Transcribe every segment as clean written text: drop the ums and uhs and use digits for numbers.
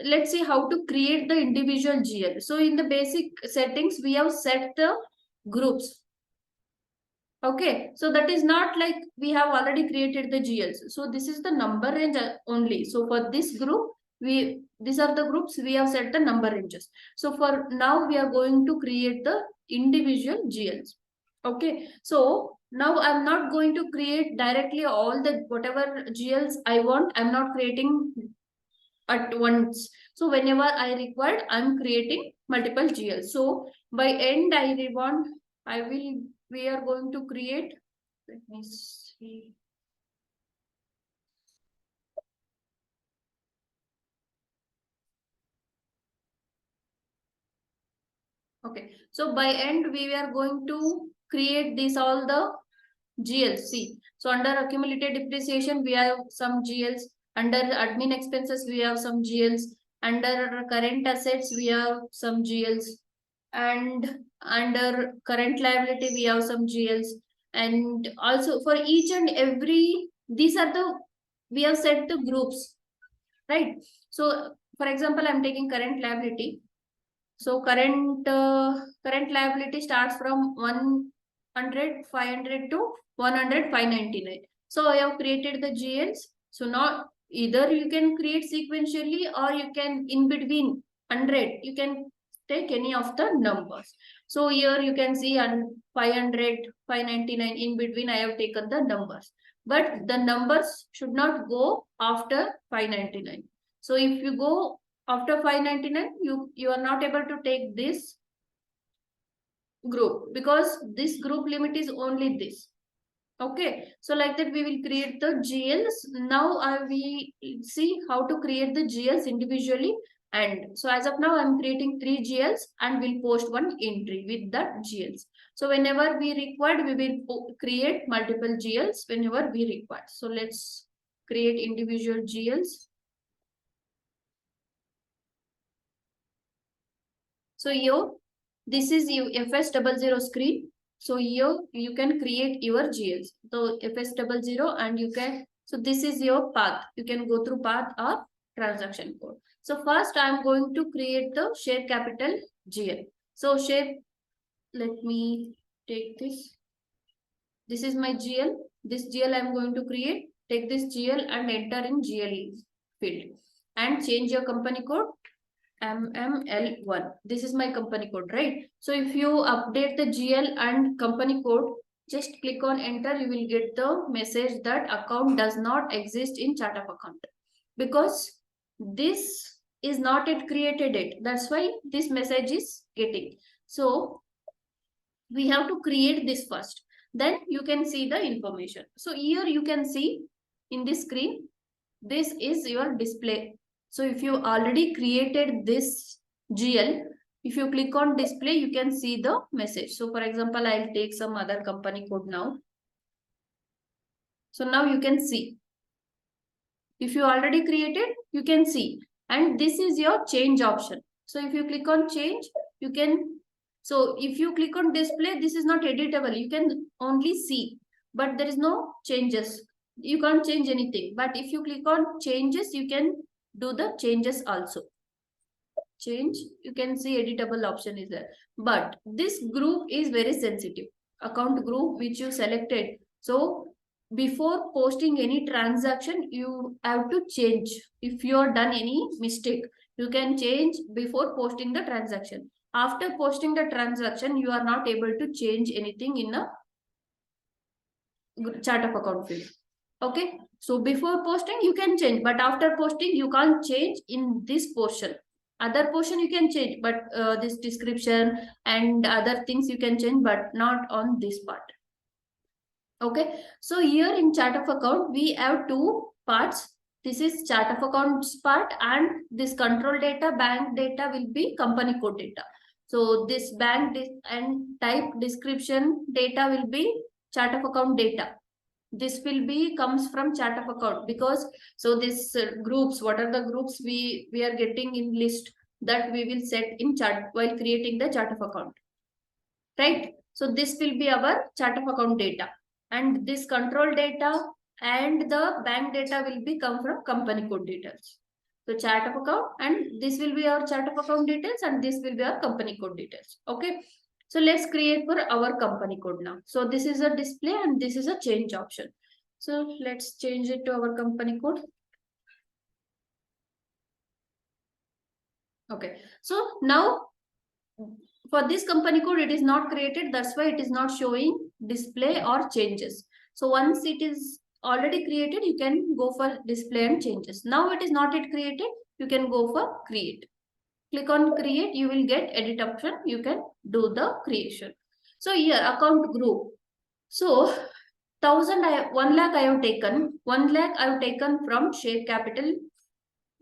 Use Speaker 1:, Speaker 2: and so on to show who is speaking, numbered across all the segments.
Speaker 1: let's see how to create the individual GL. So in the basic settings, we have set the groups. Okay, so that is not like we have already created the GLs. So this is the number range only. So for this group, these are the groups we have set the number ranges. So for now, we are going to create the individual GLs. Okay, so now I'm not going to create directly all the whatever GLs I want. I'm not creating at once. So whenever I required, I'm creating multiple GLs. So by end, we are going to create, let me see. Okay, so by end, we are going to create this all the GLs. See, so under accumulated depreciation, we have some GLs. Under admin expenses, we have some GLs. Under current assets, we have some GLs. And under current liability, we have some GLs. And also for each and every, these are the, we have set the groups, right? So for example, I'm taking current liability. So current liability starts from 100, 500 to 100, 599. So I have created the GLs. So now either you can create sequentially or you can in between 100, you can take any of the numbers. So here you can see 500, 599 in between I have taken the numbers. But the numbers should not go after 599. So if you go after 599, you are not able to take this group because this group limit is only this. Okay, so like that we will create the GLs. Now we see how to create the GLs individually. And so as of now, I'm creating 3 GLs and we'll post one entry with that GLs. So whenever we required, we will create multiple GLs whenever we require. So let's create individual GLs. So here, this is your FS00 screen. So here you can create your GLs. So FS00 and you can, so this is your path. You can go through path or transaction code. So first I'm going to create the share capital GL. So let me take this. This is my GL. This GL I'm going to create. Take this GL and enter in GL field and change your company code. MML1. This is my company code, right? So if you update the GL and company code, just click on enter, you will get the message that account does not exist in chart of account because this is not yet created it. That's why this message is getting. So we have to create this first. Then you can see the information. So here you can see in this screen, this is your display. So if you already created this GL, if you click on display, you can see the message. So for example, I'll take some other company code now. So now you can see. If you already created, you can see. And this is your change option. So if you click on change, you can, so if you click on display, this is not editable. You can only see, but there is no changes. You can't change anything. But if you click on changes, you can do the changes also. Change, you can see editable option is there. But this group is very sensitive. Account group which you selected. So before posting any transaction, you have to change. If you are done any mistake, you can change before posting the transaction. After posting the transaction, you are not able to change anything in a chart of account field. Okay, so before posting you can change, but after posting you can't change in this portion. Other portion you can change, but this description and other things you can change, but not on this part. Okay, so here in chart of account we have two parts. This is chart of accounts part, and this control data, bank data will be company code data. So this bank and type description data will be chart of account data. This will be comes from chart of account because so this groups, what are the groups we are getting in list that we will set in chart while creating the chart of account, right? So this will be our chart of account data, and this control data and the bank data will be come from company code details. So chart of account, and this will be our chart of account details, and this will be our company code details. Okay. So let's create for our company code now. So this is a display and this is a change option. So let's change it to our company code. Okay. So now for this company code, it is not created. That's why it is not showing display or changes. So once it is already created, you can go for display and changes. Now it is not yet created. You can go for create. Click on create, you will get edit option. You can do the creation. So here account group. So 1 lakh I have taken. 1 lakh I have taken from share capital.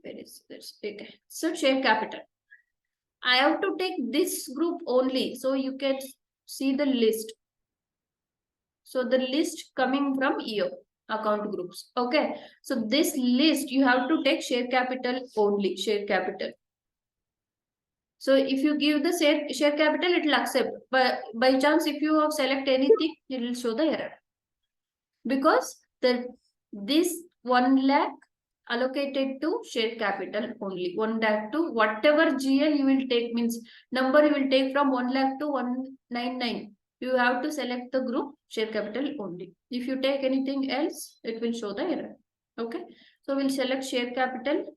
Speaker 1: Where is this? Okay. So share capital. I have to take this group only. So you can see the list. So the list coming from here, account groups. Okay. So this list you have to take share capital only, share capital. So if you give the share capital, it will accept. But by chance, if you have select anything, it will show the error. Because this 1 lakh allocated to share capital only. 1 lakh to whatever GL you will take, means number you will take from 1 lakh to 199. You have to select the group share capital only. If you take anything else, it will show the error. Okay. So we'll select share capital.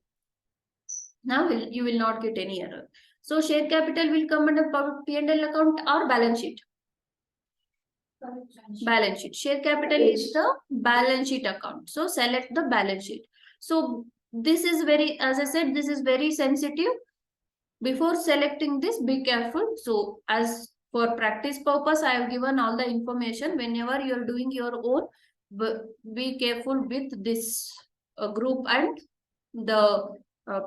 Speaker 1: Now you will not get any error. So share capital will come under P&L account or balance sheet. Balance sheet. Share capital is the balance sheet account. So select the balance sheet. So this is very, as I said, this is very sensitive. Before selecting this, be careful. So as for practice purpose, I have given all the information. Whenever you are doing your own, be careful with this group and the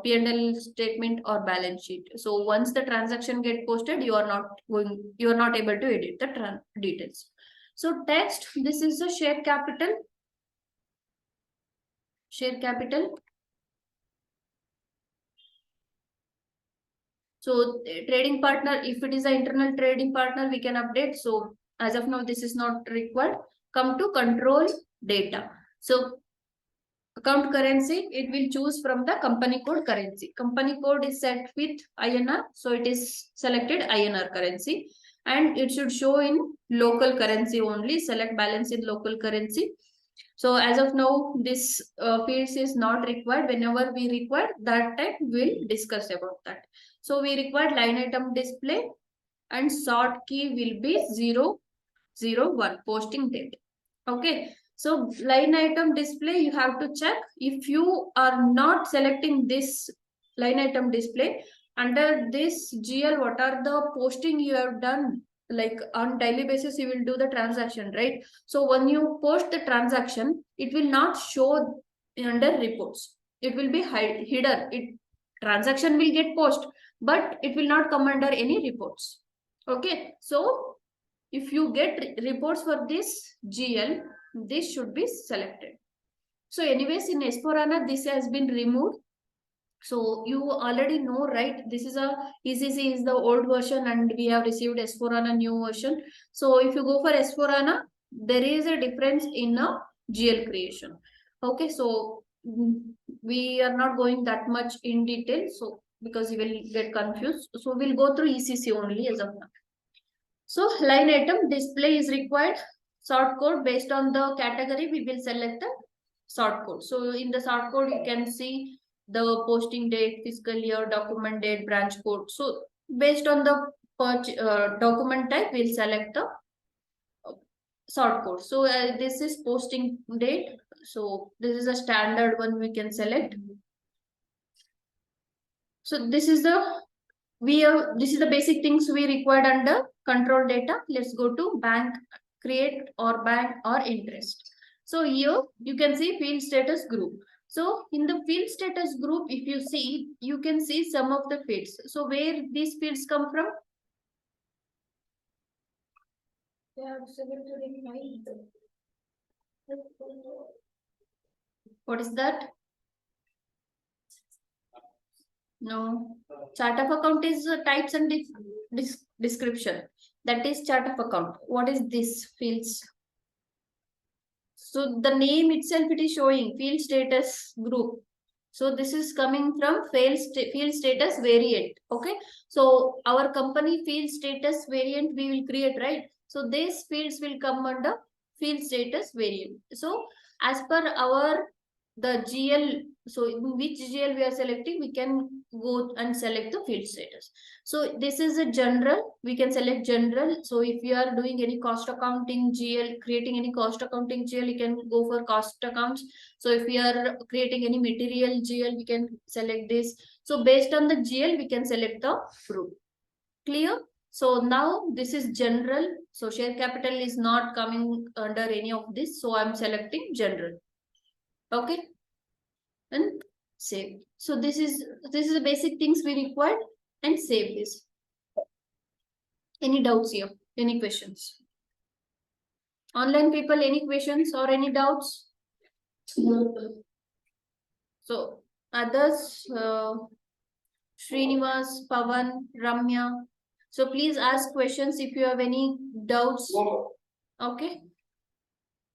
Speaker 1: P&L statement or balance sheet. So once the transaction get posted, you are not able to edit the details. So text, this is the share capital. Share capital. So trading partner, if it is an internal trading partner, we can update. So as of now, this is not required. Come to control data. So account currency, it will choose from the company code currency. Company code is set with INR. So it is selected INR currency. And it should show in local currency only. Select balance in local currency. So as of now, this fields is not required. Whenever we require, that time we'll discuss about that. So we require line item display and sort key will be 001 posting date. Okay. So line item display, you have to check if you are not selecting this line item display under this GL, what are the posting you have done? Like on daily basis, you will do the transaction, right? So when you post the transaction, it will not show under reports. It will be hidden. Transaction will get post, but it will not come under any reports. Okay. So if you get reports for this GL, this should be selected. So anyways, in S4HANA, this has been removed. So you already know, right? This is a ECC is the old version and we have received S4HANA new version. So if you go for S4HANA, there is a difference in a GL creation. Okay, so we are not going that much in detail. So because you will get confused. So we'll go through ECC only as of now. So line item display is required. Sort code based on the category, we will select the sort code. So in the sort code, you can see the posting date, fiscal year, document date, branch code. So based on the document type, we'll select the sort code. So this is posting date. So this is a standard one we can select. So this is the basic things we required under control data. Let's go to bank, create or bank or interest. So here you can see field status group. So in the field status group, if you see, you can see some of the fields. So where these fields come from? What is that? No. Chart of account is types and description. That is chart of account. What is this fields? So the name itself, it is showing field status group. So this is coming from field status variant. Okay. So our company field status variant we will create, right? So these fields will come under field status variant. So as per our the GL, so in which GL we are selecting, we can go and select the field status. So this is a general, we can select general. So if you are doing any cost accounting GL, creating any cost accounting GL, you can go for cost accounts. So if we are creating any material GL, we can select this. So based on the GL, we can select the group. Clear? So now this is general. So share capital is not coming under any of this. So I'm selecting general. Okay. And save. So this is the basic things we required, and save this. Any doubts here? Any questions? Online people, any questions or any doubts? So others, Srinivas, Pavan, Ramya. So please ask questions if you have any doubts. Okay.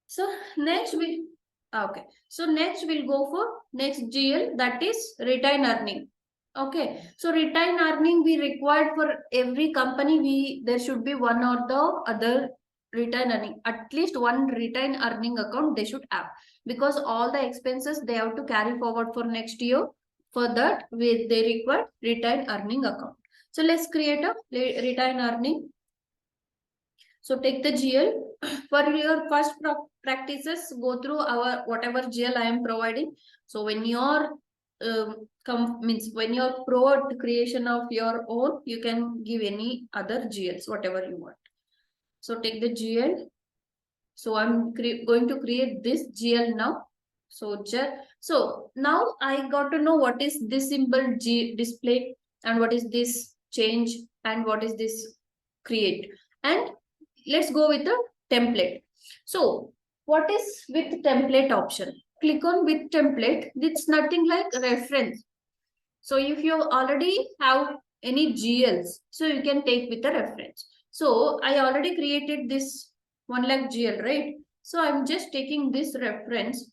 Speaker 1: So next we okay. So next we'll go for next GL, that is retain earning. Okay. So retain earning we required for every company. There should be one or the other retain earning. At least one retain earning account they should have, because all the expenses they have to carry forward for next year. For that they require retain earning account. So let's create a retain earning. So take the GL. For your first practices, go through our whatever GL I am providing. So when you're when you're pro at creation of your own, you can give any other GLs, whatever you want. So take the GL. So I'm going to create this GL now. So now I got to know what is this symbol G display, and what is this change, and what is this create. And let's go with the template. So what is with template option? Click on with template. It's nothing like reference. So if you already have any GLs, so you can take with the reference. So I already created this 1 lakh GL, right? So I'm just taking this reference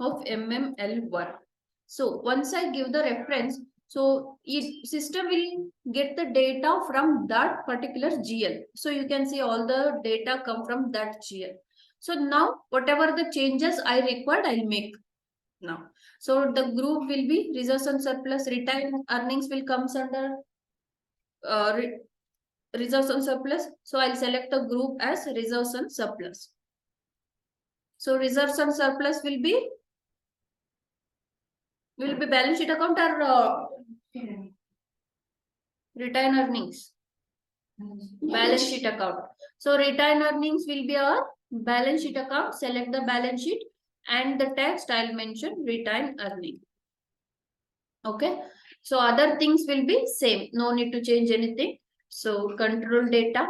Speaker 1: of MML1. So once I give the reference, so system will get the data from that particular GL. So you can see all the data come from that GL. So now whatever the changes I required, I'll make now. So the group will be reserves and surplus. Retained earnings will comes under reserves and surplus. So I'll select the group as reserves and surplus. So reserves and surplus will be balance sheet account or retained earnings. Balance sheet account. So retained earnings will be our balance sheet account. Select the balance sheet, and the text I'll mention retained earning. Okay. So other things will be same. No need to change anything. So control data.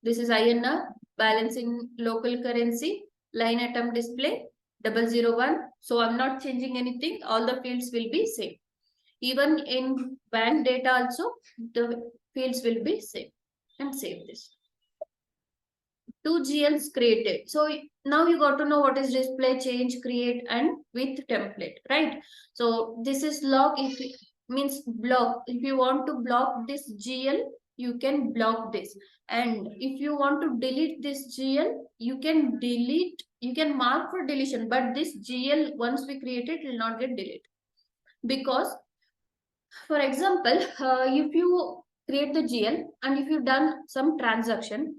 Speaker 1: This is INR, balance in local currency, line item display, 001. So I'm not changing anything. All the fields will be same. Even in bank data also, the fields will be same. And save this. 2 GLs created. So now you got to know what is display, change, create, and with template, right? So this is log. If it means block. If you want to block this GL, you can block this. And if you want to delete this GL, you can delete. You can mark for deletion. But this GL, once we create it, will not get deleted. Because, for example, if you create the GL and if you've done some transaction,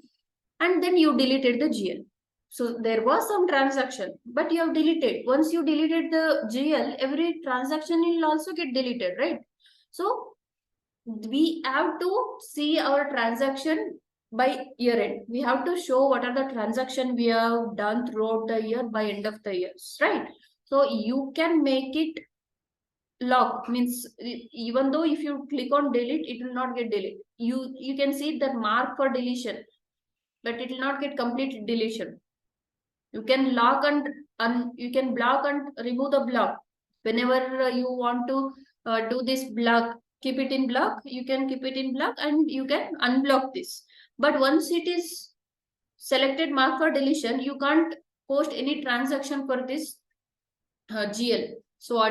Speaker 1: and then you deleted the GL. So there was some transaction, but you have deleted. Once you deleted the GL, every transaction will also get deleted, right? So we have to see our transaction by year end. We have to show what are the transaction we have done throughout the year by end of the years, right? So you can make it log, means even though if you click on delete, it will not get deleted. You can see the mark for deletion, but it will not get complete deletion. You can lock and you can block and remove the block. Whenever you want to do this block, keep it in block, you can keep it in block and you can unblock this. But once it is selected mark for deletion, you can't post any transaction for this GL. So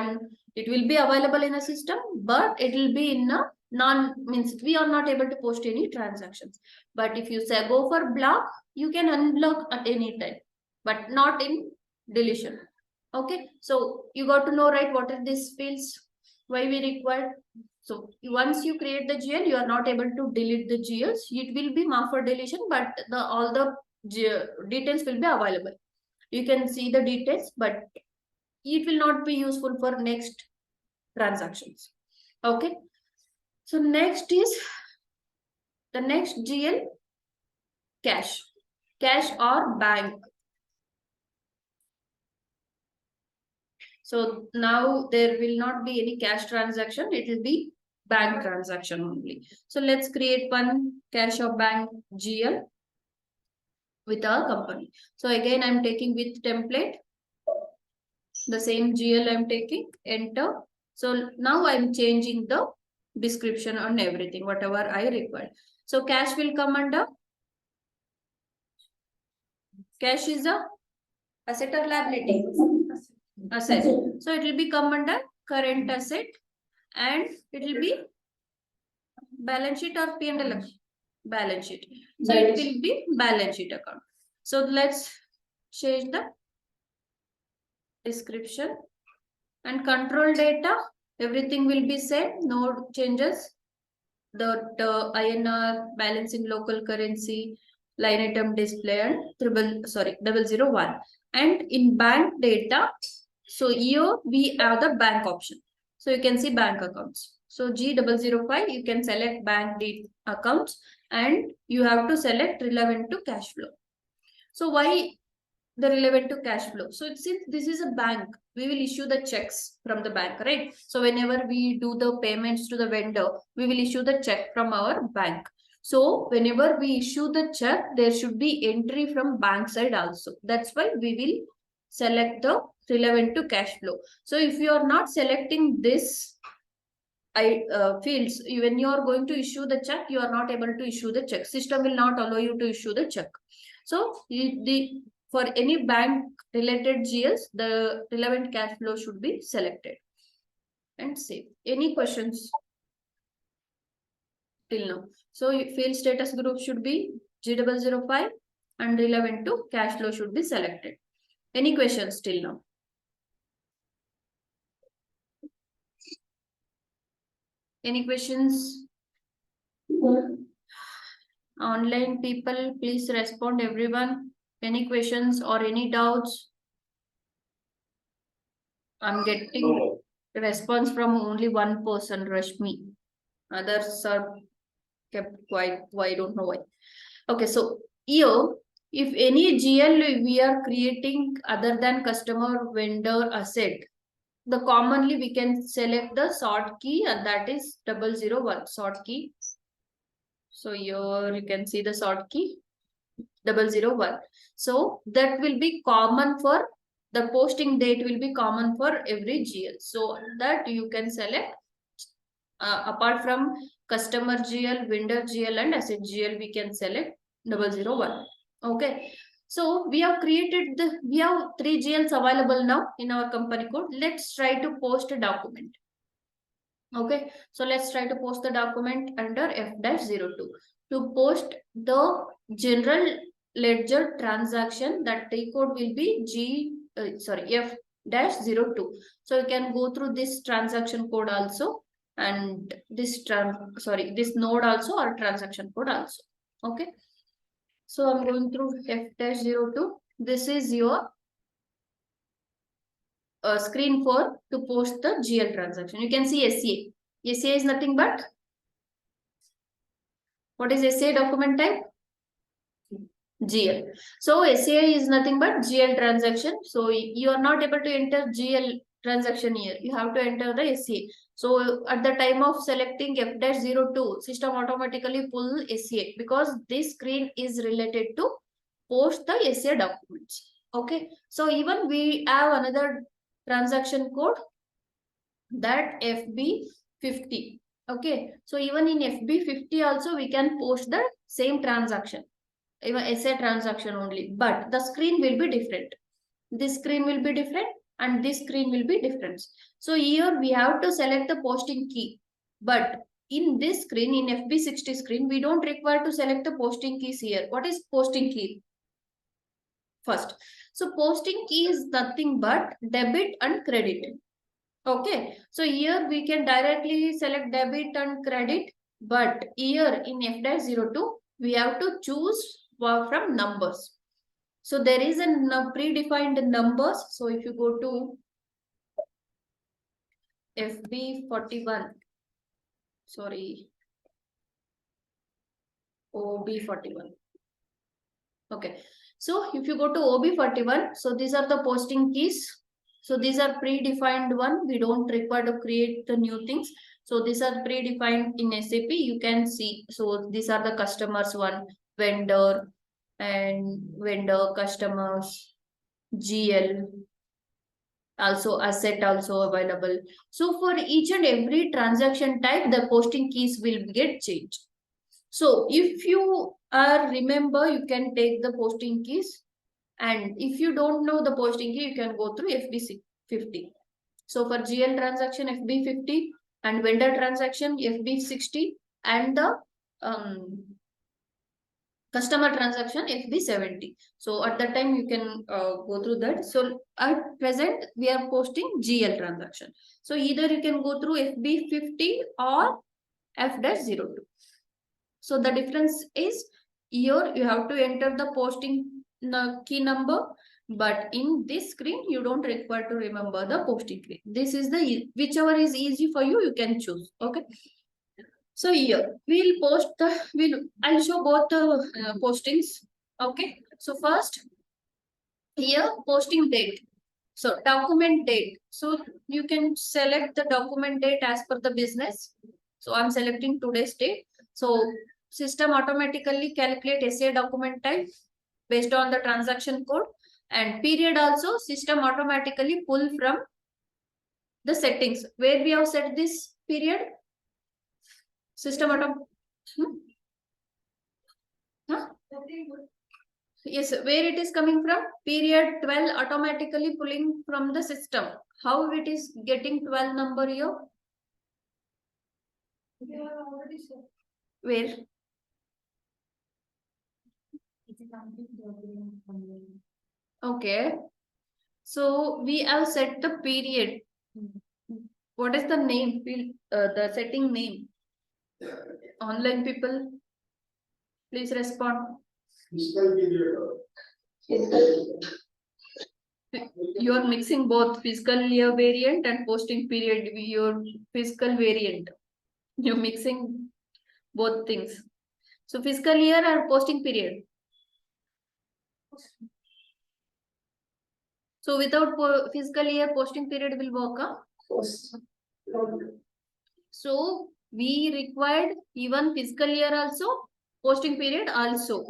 Speaker 1: it will be available in a system, but it will be in a means we are not able to post any transactions. But if you say go for block, you can unblock at any time, but not in deletion. Okay, so you got to know, right, what are these fields, why we require. So once you create the GL, you are not able to delete the GLs. It will be marked for deletion, but all the details will be available. You can see the details, but it will not be useful for next transactions. Okay, so next is the next GL, cash or bank. So now there will not be any cash transaction, it will be bank transaction only. So let's create one cash or bank GL with our company. So again, I'm taking with template, the same GL I'm taking, enter. So now I'm changing the description on everything, whatever I require. So cash will come under, cash is a asset or liability? Asset. So it will be come under current asset, and it will be balance sheet or P&L? Balance sheet. So it will be balance sheet account. So let's change the description and control data. Everything will be same, no changes. The INR, balance in local currency, line item display, and 001. And in bank data, so here we have the bank option. So you can see bank accounts. So G005, you can select bank accounts, and you have to select relevant to cash flow. So why the relevant to cash flow? So since this is a bank, we will issue the checks from the bank, right? So whenever we do the payments to the vendor, we will issue the check from our bank. So whenever we issue the check, there should be entry from bank side also. That's why we will select the relevant to cash flow. So if you are not selecting this fields, when you are going to issue the check, you are not able to issue the check. System will not allow you to issue the check. So for any bank related GLs, the relevant cash flow should be selected and save. Any questions till now? So field status group should be G005 and relevant to cash flow should be selected. Any questions till now? Any questions? Online people, please respond, everyone. Any questions or any doubts? I'm getting response from only one person, Rashmi. Others are kept quiet. Why? I don't know why. Okay, so here, if any GL we are creating other than customer, vendor, asset, the commonly we can select the sort key, and that is 001 sort key. So here you can see the sort key 001. So that will be common for the posting date, will be common for every GL. So that you can select apart from customer GL, vendor GL, and asset GL, we can select 001. Okay. So we have created we have 3 GLs available now in our company code. Let's try to post a document. Okay, so let's try to post the document under F-02. To post the general ledger transaction, that T code will be F-02. So you can go through this transaction code also, and this node also, or transaction code also. Okay, so I'm going through F-02. This is your screen for to post the GL transaction. You can see SCA. SCA is nothing but, what is SCA document type? GL. So SCA is nothing but GL transaction. So you are not able to enter GL transaction here. You have to enter the SCA. So at the time of selecting F-02, system automatically pull SCA, because this screen is related to post the SCA documents. Okay. So even we have another transaction code, that FB50. Okay, so even in FB50 also we can post the same transaction, even SA transaction only, but the screen will be different. This screen will be different, and this screen will be different. So here we have to select the posting key. But in this screen, in FB60 screen, we don't require to select the posting keys here. What is posting key? First. So posting key is nothing but debit and credit. Okay. So here we can directly select debit and credit. But here in F-02, we have to choose from numbers. So there is a predefined numbers. So if you go to FB41, sorry, OB41. Okay. So if you go to OB41, so these are the posting keys. So these are predefined one. We don't require to create the new things. So these are predefined in SAP. You can see. So these are the customers one, vendor and vendor, customers, GL, also asset also available. So for each and every transaction type, the posting keys will get changed. So if you remember, you can take the posting keys. And if you don't know the posting key, you can go through FB50. So for GL transaction, FB50, and vendor transaction, FB60, and the customer transaction, FB70. So at that time, you can go through that. So at present, we are posting GL transaction. So either you can go through FB50 or F-02. So the difference is here you have to enter the posting key number, but in this screen you don't require to remember the posting key. This is the whichever is easy for you, you can choose. Okay. So here I'll show both the postings. Okay. So first here posting date. So document date. So you can select the document date as per the business. So I'm selecting today's date. So system automatically calculate SA document type based on the transaction code, and period also system automatically pull from the settings where we have set this period. System auto. Huh? Yes, where it is coming from? Period 12 automatically pulling from the system. How it is getting 12 number here? Where? Okay. So we have set the period. What is the name? The setting name. Online people, please respond. Fiscal period. You are mixing both fiscal year variant and posting period. Your fiscal variant. You're mixing both things. So fiscal year or posting period. So without fiscal year, posting period will work. Huh? So we required even fiscal year also, posting period also.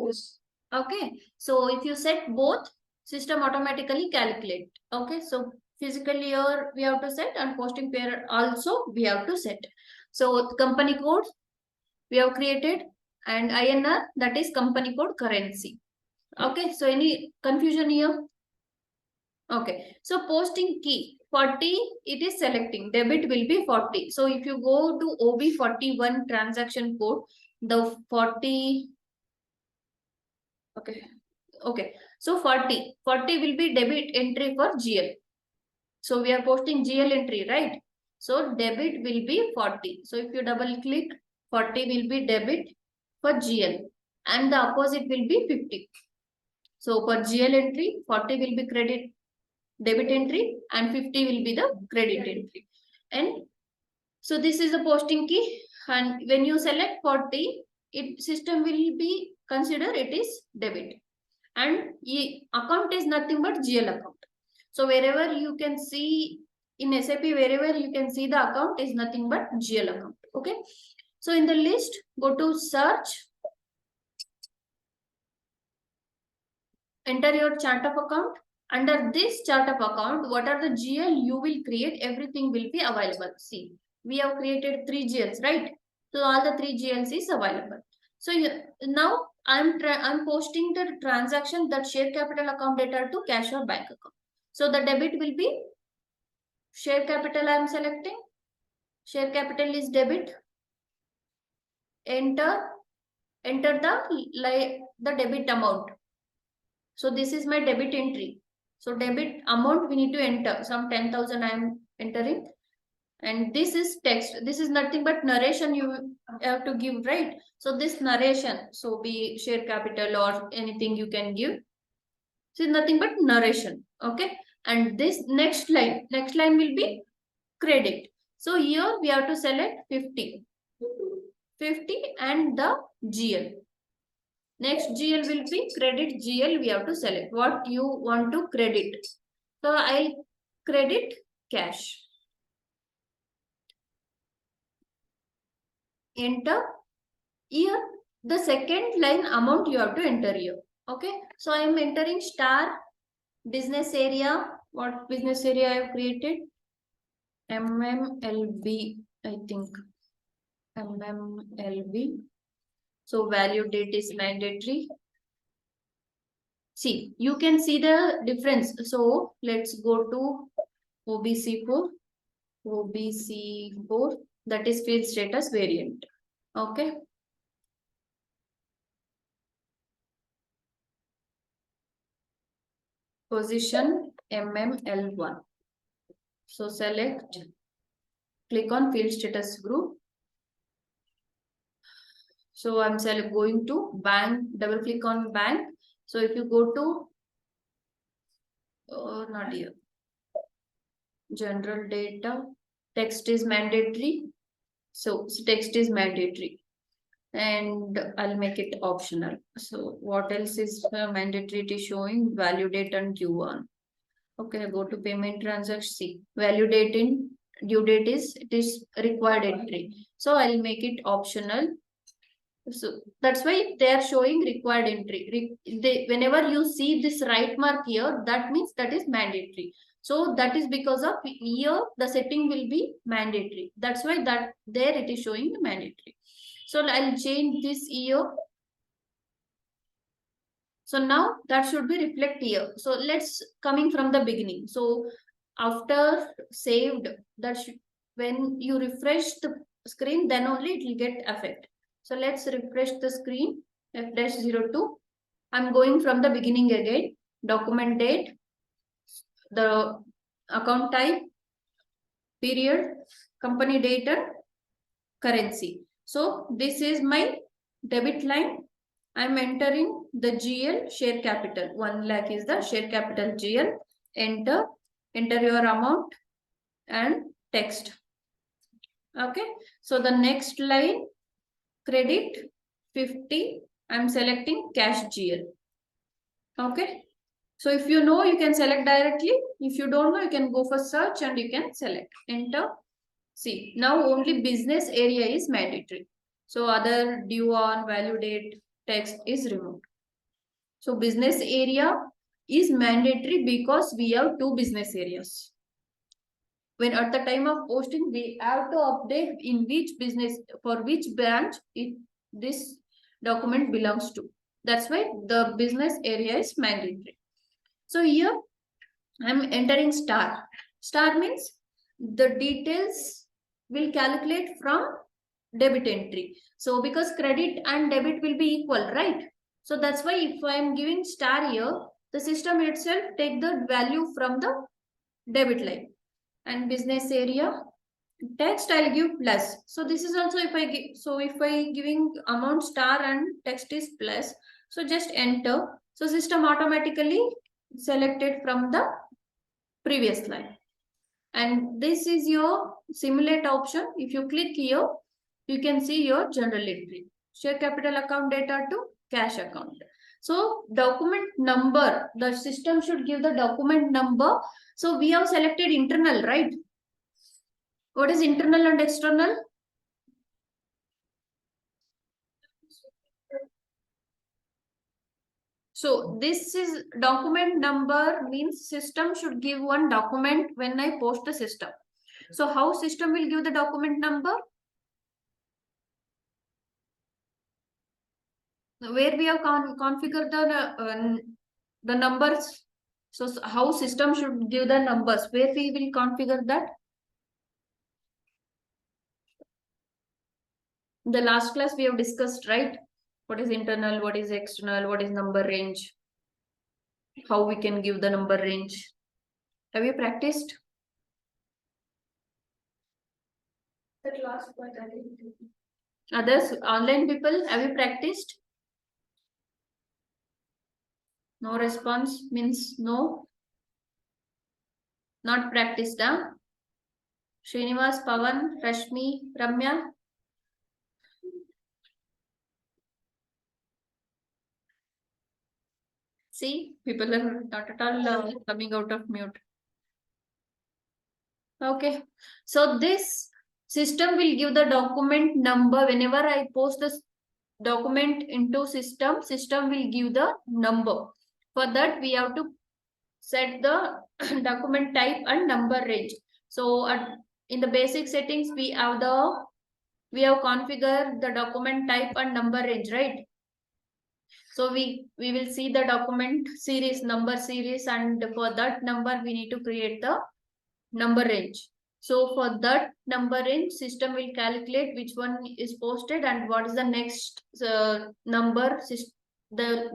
Speaker 1: Okay. So if you set both, system automatically calculate. Okay. So fiscal year we have to set and posting period also we have to set. So company code we have created, and INR, that is company code currency. Okay. So any confusion here? Okay. So posting key 40, it is selecting debit will be 40. So if you go to OB41 transaction code, the 40. Okay. Okay. So 40 will be debit entry for GL. So we are posting GL entry, right? So debit will be 40. So if you double click, 40 will be debit for GL and the opposite will be 50. So for GL entry, 40 will be credit debit entry and 50 will be the credit entry. And so this is the posting key, and when you select 40, system will be consider it is debit, and account is nothing but GL account. So wherever you can see in SAP, wherever you can see the account is nothing but GL account. Okay. So in the list, go to search, enter your chart of account. Under this chart of account, what are the GL you will create? Everything will be available. See, we have created 3 GLs, right? So all the 3 GLs is available. So now I'm posting the transaction that share capital account data to cash or bank account. So the debit will be share capital I am selecting. Share capital is debit. Enter the debit amount. So this is my debit entry. So debit amount we need to enter. Some 10,000 I am entering. And this is text. This is nothing but narration you have to give, right? So this narration, so be share capital or anything you can give. So it's nothing but narration. Okay. And this next line will be credit. So here we have to select 50 and the GL. Next GL will be credit GL. We have to select what you want to credit. So I'll credit cash. Enter. Here the second line amount you have to enter here. Okay. So I am entering star business area. What business area I have created? MMLB, I think. MMLB. So value date is mandatory. See, you can see the difference. So let's go to OBC4. OBC4, that is field status variant. Okay. Position MML1. So select, click on field status group. So I'm going to bank, double click on bank. So if you go to, not here, general data, text is mandatory. So text is mandatory. And I'll make it optional. So what else is mandatory? It is showing value date and due on. Okay, go to payment transaction. See, value date in due date it is required entry. So I'll make it optional. So that's why they are showing required entry. Whenever you see this right mark here, that means that is mandatory. So that is because of here the setting will be mandatory. That's why that there it is showing mandatory. So I'll change this year. So now that should be reflect here. So let's coming from the beginning. So after saved, that should, when you refresh the screen, then only it will get effect. So let's refresh the screen, F-02. I'm going from the beginning again. Document date, the account type, period, company date and currency. So this is my debit line. I'm entering the GL share capital. 1 lakh is the share capital GL. Enter your amount and text. Okay. So the next line, credit 50. I'm selecting cash GL. Okay. So if you know, you can select directly. If you don't know, you can go for search and you can select. Enter. See, now only business area is mandatory. So other due on, value date, text is removed. So business area is mandatory because we have 2 business areas. When at the time of posting, we have to update in which business, for which branch this document belongs to. That's why the business area is mandatory. So here I'm entering star. Star means the details will calculate from debit entry. So because credit and debit will be equal, right? So that's why if I am giving star here, the system itself take the value from the debit line. And business area, text I'll give plus. So this is also if I give, so if I giving amount star and text is plus, so just enter. So system automatically selected from the previous line. And this is your simulate option. If you click here, you can see your general entry. Share capital account data to cash account. So document number, the system should give the document number. So we have selected internal, right? What is internal and external? So this is document number means system should give one document when I post the system. So how system will give the document number? Where we have configured the numbers. So how system should give the numbers? Where we will configure that? In the last class we have discussed, right? What is internal, what is external, what is number range, how we can give the number range. Have you practiced? That last part I didn't. Others, online people, have you practiced? No response means no. Not practiced, huh? Srinivas, Pavan, Rashmi, Ramya. See, people are not at all coming out of mute. Okay. So this system will give the document number. Whenever I post this document into system will give the number. For that, we have to set the document type and number range. So in the basic settings, we have configured the document type and number range, right? So we will see the document series, number series, and for that number we need to create the number range. So for that number range, system will calculate which one is posted and what is the next number.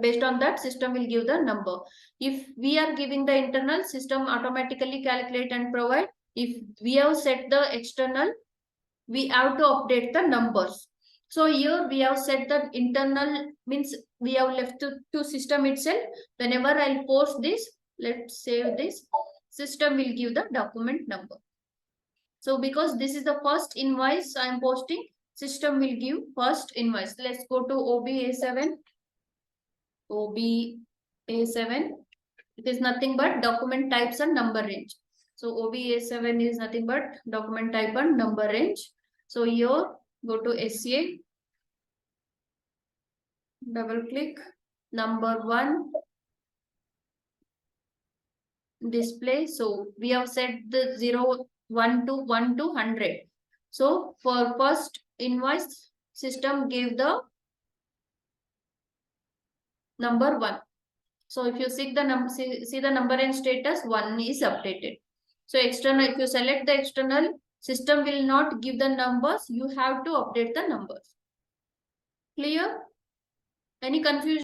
Speaker 1: Based on that, system will give the number. If we are giving the internal, system automatically calculate and provide. If we have set the external, we have to update the numbers. So here we have set the internal, means we have left to system itself. Whenever I'll post this, let's save this, system will give the document number. So because this is the first invoice I am posting, system will give first invoice. Let's go to OBA7. OBA7. It is nothing but document types and number range. So OBA7 is nothing but document type and number range. So here go to SCA. Double click. Number 1. Display. So we have set the 0, 1 to 100. So for first invoice, system gave the number 1. So if you see the number and status, 1 is updated. So external, if you select the external, system will not give the numbers. You have to update the numbers. Clear? Any confusion?